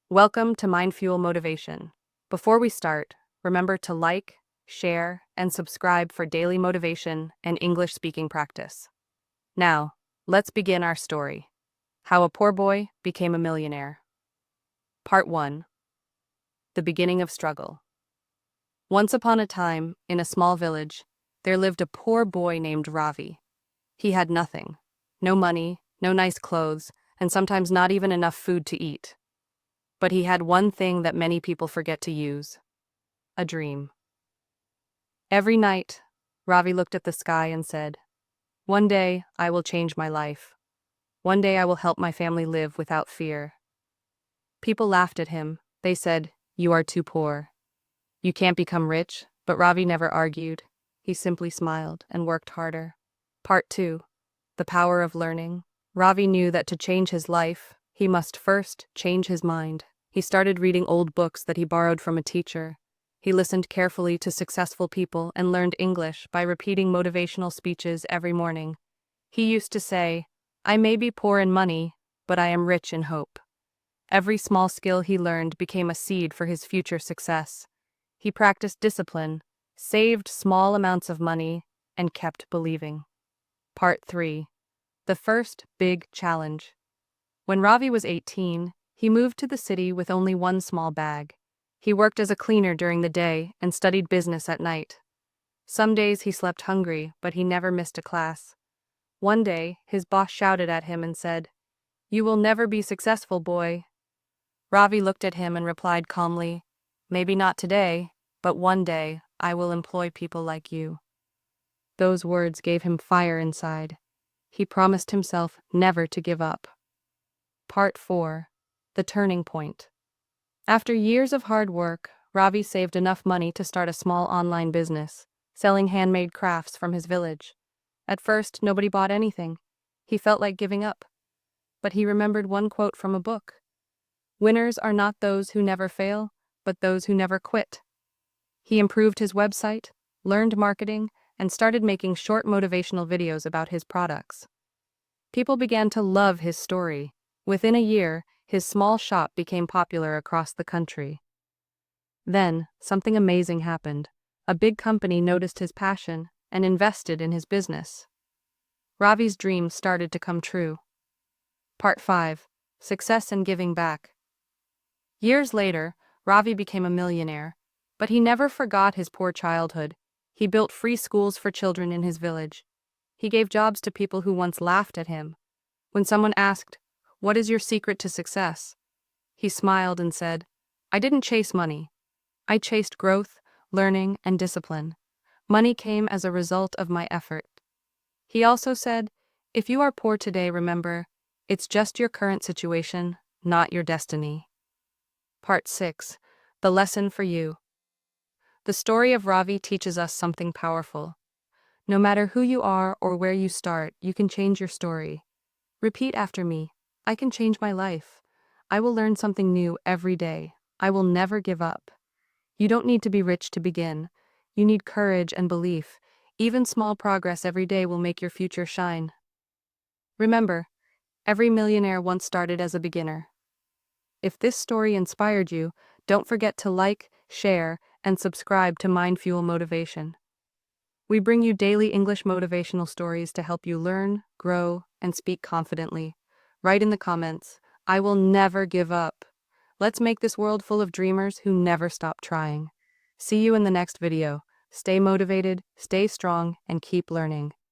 Welcome to Mind Fuel Motivation. Before we start, remember to like, share, and subscribe for daily motivation and English speaking practice. Now, let's begin our story. How a poor boy became a millionaire. Part 1. The beginning of struggle. Once upon a time, in a small village, there lived a poor boy named Ravi. He had nothing. No money, no nice clothes, and sometimes not even enough food to eat. But he had one thing that many people forget to use: a dream. Every night, Ravi looked at the sky and said, "One day I will change my life. One day I will help my family live without fear." People laughed at him. They said, "You are too poor. You can't become rich," but Ravi never argued. He simply smiled and worked harder. Part 2. The power of learning. Ravi knew that to change his life, he must first change his mind. He started reading old books that he borrowed from a teacher. He listened carefully to successful people and learned English by repeating motivational speeches every morning. He used to say, "I may be poor in money, but I am rich in hope." Every small skill he learned became a seed for his future success. He practiced discipline, saved small amounts of money, and kept believing. Part 3. The first big challenge. When Ravi was 18, he moved to the city with only one small bag. He worked as a cleaner during the day and studied business at night. Some days he slept hungry, but he never missed a class. One day, his boss shouted at him and said, "You will never be successful, boy." Ravi looked at him and replied calmly, "Maybe not today, but one day I will employ people like you." Those words gave him fire inside. He promised himself never to give up. Part 4. The turning point. After years of hard work, Ravi saved enough money to start a small online business, selling handmade crafts from his village. At first, nobody bought anything. He felt like giving up. But he remembered one quote from a book: "Winners are not those who never fail, but those who never quit." He improved his website, learned marketing, and started making short motivational videos about his products. People began to love his story. Within a year, his small shop became popular across the country. Then, something amazing happened. A big company noticed his passion and invested in his business. Ravi's dreams started to come true. Part 5. Success and giving back. Years later, Ravi became a millionaire, but he never forgot his poor childhood. He built free schools for children in his village. He gave jobs to people who once laughed at him. When someone asked, "What is your secret to success?" he smiled and said, "I didn't chase money. I chased growth, learning, and discipline. Money came as a result of my effort." He also said, "If you are poor today, remember, it's just your current situation, not your destiny." Part 6. The lesson for you. The story of Ravi teaches us something powerful. No matter who you are or where you start, you can change your story. Repeat after me: "I can change my life. I will learn something new every day. I will never give up." You don't need to be rich to begin. You need courage and belief. Even small progress every day will make your future shine. Remember, every millionaire once started as a beginner. If this story inspired you, don't forget to like, share, and subscribe to Mind Fuel Motivation. We bring you daily English motivational stories to help you learn, grow, and speak confidently. Write in the comments, "I will never give up." Let's make this world full of dreamers who never stop trying. See you in the next video. Stay motivated, stay strong, and keep learning.